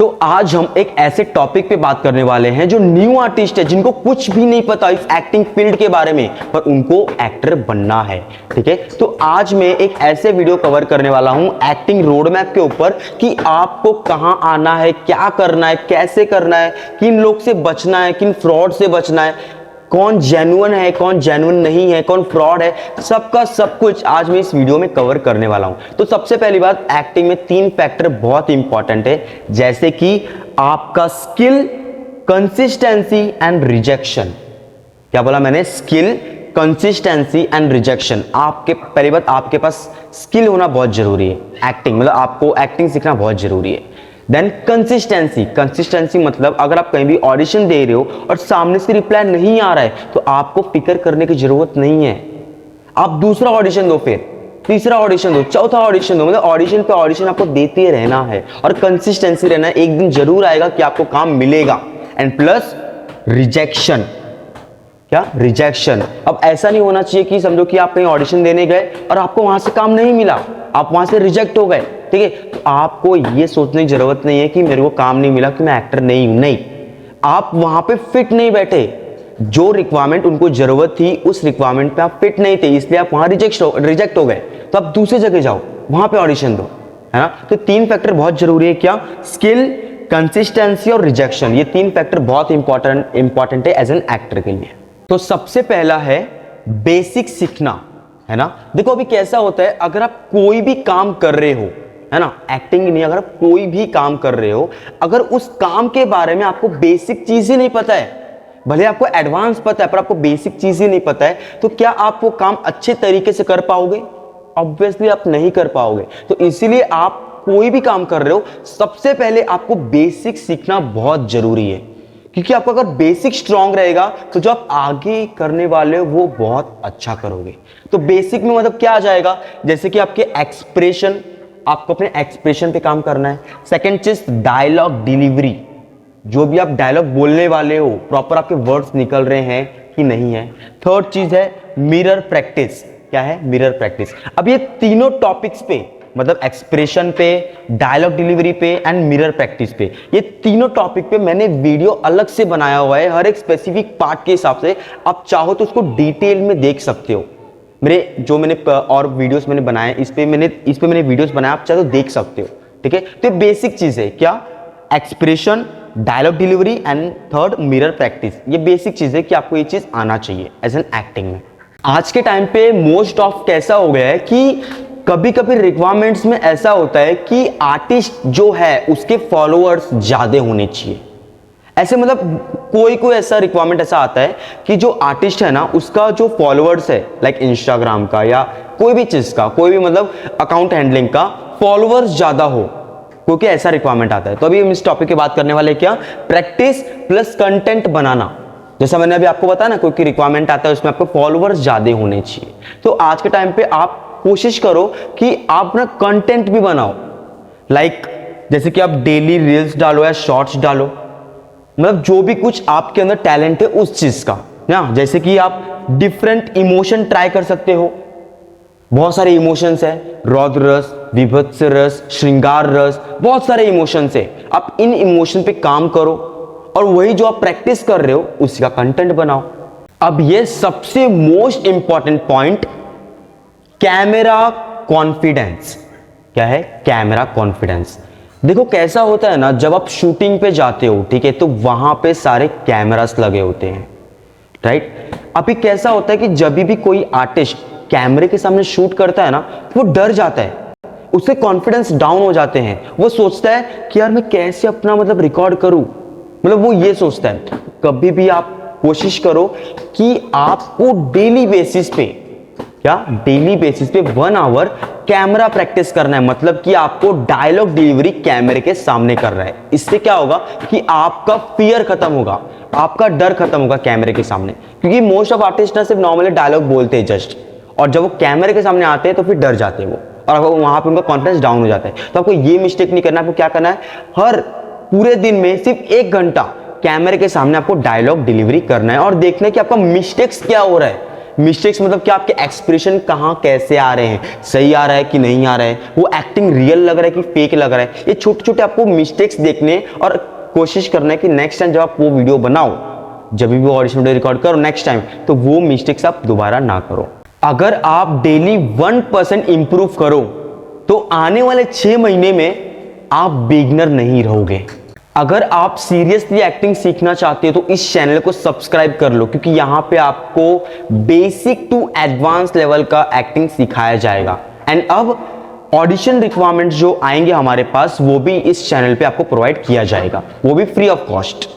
तो आज हम एक ऐसे टॉपिक पे बात करने वाले हैं जो न्यू आर्टिस्ट है, जिनको कुछ भी नहीं पता इस एक्टिंग फील्ड के बारे में, पर उनको एक्टर बनना है। ठीक है, तो आज मैं एक ऐसे वीडियो कवर करने वाला हूं एक्टिंग रोड मैप के ऊपर कि आपको कहां आना है, क्या करना है, कैसे करना है, किन लोग से बचना है, किन फ्रॉड से बचना है, कौन जेन्युइन है, कौन जेन्युइन नहीं है, कौन फ्रॉड है, सबका सब कुछ आज मैं इस वीडियो में कवर करने वाला हूं। तो सबसे पहली बात, एक्टिंग में 3 फैक्टर बहुत इंपॉर्टेंट है, जैसे कि आपका स्किल, कंसिस्टेंसी एंड रिजेक्शन। क्या बोला मैंने? Skill, consistency and rejection. आपके पहली बात, आपके पास स्किल होना बहुत जरूरी है। एक्टिंग मतलब आपको एक्टिंग सीखना बहुत जरूरी है। देन कंसिस्टेंसी मतलब अगर आप कहीं भी ऑडिशन दे रहे हो और सामने से रिप्लाई नहीं आ रहा है तो आपको फिक्र करने की जरूरत नहीं है। आप दूसरा ऑडिशन दो, फिर तीसरा ऑडिशन दो, चौथा ऑडिशन दो, मतलब ऑडिशन पे ऑडिशन आपको देते रहना है और कंसिस्टेंसी रहना है। एक दिन जरूर आएगा कि आपको काम मिलेगा। And plus rejection. क्या? रिजेक्शन। अब ऐसा नहीं होना चाहिए कि समझो कि आप कहीं ऑडिशन देने गए और आपको वहां से काम नहीं मिला, आप वहां से रिजेक्ट हो गए। ठीक है, तो आपको ये सोचने की जरूरत नहीं है कि मेरे को काम नहीं मिला कि मैं एक्टर नहीं हूं। नहीं, आप वहां पे फिट नहीं बैठे। जो रिक्वायरमेंट उनको जरूरत थी उस रिक्वायरमेंट पे आप फिट नहीं थे, इसलिए आप वहां रिजेक्ट हो गए। तो आप दूसरी जगह जाओ, वहां पे ऑडिशन दो, है ना। तो 3 फैक्टर बहुत जरूरी है। क्या? स्किल, कंसिस्टेंसी और रिजेक्शन। ये 3 फैक्टर बहुत इंपॉर्टेंट है एज एन एक्टर के लिए। तो सबसे पहला है बेसिक सीखना, है ना। देखो अभी कैसा होता है, अगर आप कोई भी काम कर रहे हो, है ना, एक्टिंग नहीं, अगर आप कोई भी काम कर रहे हो, अगर उस काम के बारे में आपको बेसिक चीज ही नहीं पता है, भले आपको एडवांस पता है पर आपको बेसिक चीज ही नहीं पता है, तो क्या आप वो काम अच्छे तरीके से कर पाओगे? ऑब्वियसली आप नहीं कर पाओगे। तो इसीलिए आप कोई भी काम कर रहे हो, सबसे पहले आपको बेसिक सीखना बहुत जरूरी है, क्योंकि आपका अगर बेसिक स्ट्रांग रहेगा तो जो आप आगे करने वाले हो वो बहुत अच्छा करोगे। तो बेसिक में मतलब क्या आ जाएगा? जैसे कि आपके एक्सप्रेशन, आपको अपने एक्सप्रेशन पे काम करना है। सेकंड चीज, डायलॉग डिलीवरी। जो भी आप डायलॉग बोलने वाले हो, प्रॉपर आपके वर्ड्स निकल रहे हैं कि नहीं है। थर्ड चीज है मिरर प्रैक्टिस। क्या है? Mirror practice. अब ये तीनों टॉपिक्स पे, मतलब एक्सप्रेशन पे, डायलॉग डिलीवरी पे एंड मिरर प्रैक्टिस पे, ये तीनों टॉपिक पे मैंने वीडियो अलग से बनाया हुआ है, हर एक स्पेसिफिक पार्ट के हिसाब से। आप चाहो तो उसको डिटेल में देख सकते हो। मेरे जो मैंने और वीडियोस मैंने बनाए, इस पे मैंने वीडियोस बनाए, आप चाहे तो देख सकते हो। ठीक है, तो ये बेसिक चीज है। क्या? Expression, dialogue delivery and third mirror practice. ये बेसिक चीज है कि आपको ये चीज आना चाहिए एज एन एक्टिंग में। आज के टाइम पे मोस्ट ऑफ कैसा हो गया है कि कभी कभी रिक्वायरमेंट्स में ऐसा होता है कि आर्टिस्ट जो है उसके फॉलोअर्स ज्यादा होने चाहिए। ऐसे मतलब कोई ऐसा रिक्वायरमेंट ऐसा आता है कि जो आर्टिस्ट है ना, उसका जो फॉलोअर्स है, लाइक इंस्टाग्राम का या कोई भी चीज का, कोई भी मतलब अकाउंट हैंडलिंग का फॉलोअर्स ज्यादा हो, क्योंकि ऐसा रिक्वायरमेंट आता है। तो अभी हम इस टॉपिक की बात करने वाले क्या? प्रैक्टिस प्लस कंटेंट बनाना। जैसा मैंने अभी आपको बताया ना, कोई रिक्वायरमेंट आता है उसमें आपको फॉलोअर्स ज्यादा होने चाहिए। तो आज के टाइम पे आप कोशिश करो कि आप ना कंटेंट भी बनाओ, लाइक जैसे कि आप डेली रील्स डालो या शॉर्ट्स डालो, मतलब जो भी कुछ आपके अंदर टैलेंट है उस चीज का ना। जैसे कि आप डिफरेंट इमोशन ट्राई कर सकते हो। बहुत सारे इमोशंस है, रौद्र रस, विभत्स रस, श्रृंगार रस, बहुत सारे इमोशंस है। आप इन इमोशन पे काम करो और वही जो आप प्रैक्टिस कर रहे हो उसी का कंटेंट बनाओ। अब ये सबसे most important point, camera confidence. क्या है? Camera confidence. देखो कैसा होता है ना, जब आप शूटिंग पे जाते हो, ठीक है, तो वहां पे सारे कैमरास लगे होते हैं, राइट। अभी कैसा होता है कि जब भी कोई आर्टिस्ट कैमरे के सामने शूट करता है ना, वो डर जाता है, उसके कॉन्फिडेंस डाउन हो जाते हैं। वो सोचता है कि यार मैं कैसे अपना मतलब रिकॉर्ड करूं, मतलब वो ये सोचता है। कभी भी आप कोशिश करो कि आपको डेली बेसिस पे, क्या डेली बेसिस पे 1 आवर कैमरा प्रैक्टिस करना है। मतलब कि आपको डायलॉग डिलीवरी कैमरे के सामने कर रहा है। इससे क्या होगा कि आपका फियर खत्म होगा, आपका डर खत्म होगा कैमरे के सामने। क्योंकि मोस्ट ऑफ आर्टिस्ट ना सिर्फ नॉर्मली डायलॉग बोलते हैं जस्ट, और जब वो कैमरे के सामने आते हैं तो फिर डर जाते हैं वो, और वहां पे उनका कॉन्फिडेंस डाउन हो जाता है। तो आपको ये मिस्टेक नहीं करना। आपको क्या करना है, हर पूरे दिन में सिर्फ 1 घंटा कैमरे के सामने आपको डायलॉग डिलीवरी करना है और देखना है कि आपका मिस्टेक्स क्या हो रहा है। मिस्टेक्स मतलब कि आपके एक्सप्रेशन कहाँ कैसे आ रहे हैं, सही आ रहा है कि नहीं आ रहा है, वो एक्टिंग रियल लग रहा है कि फेक लग रहा है। ये छोटे छोटे आपको मिस्टेक्स देखने और कोशिश करना है कि नेक्स्ट टाइम जब आप वो वीडियो बनाओ, जब भी वो ऑडिशन वीडियो रिकॉर्ड करो नेक्स्ट टाइम, तो वो मिस्टेक्स आप दोबारा ना करो। अगर आप डेली 1% इंप्रूव करो तो आने वाले 6 महीने में आप बिगिनर नहीं रहोगे। अगर आप सीरियसली एक्टिंग सीखना चाहते हो तो इस चैनल को सब्सक्राइब कर लो, क्योंकि यहां पे आपको बेसिक टू एडवांस लेवल का एक्टिंग सिखाया जाएगा। एंड अब ऑडिशन रिक्वायरमेंट्स जो आएंगे हमारे पास, वो भी इस चैनल पे आपको प्रोवाइड किया जाएगा, वो भी फ्री ऑफ कॉस्ट।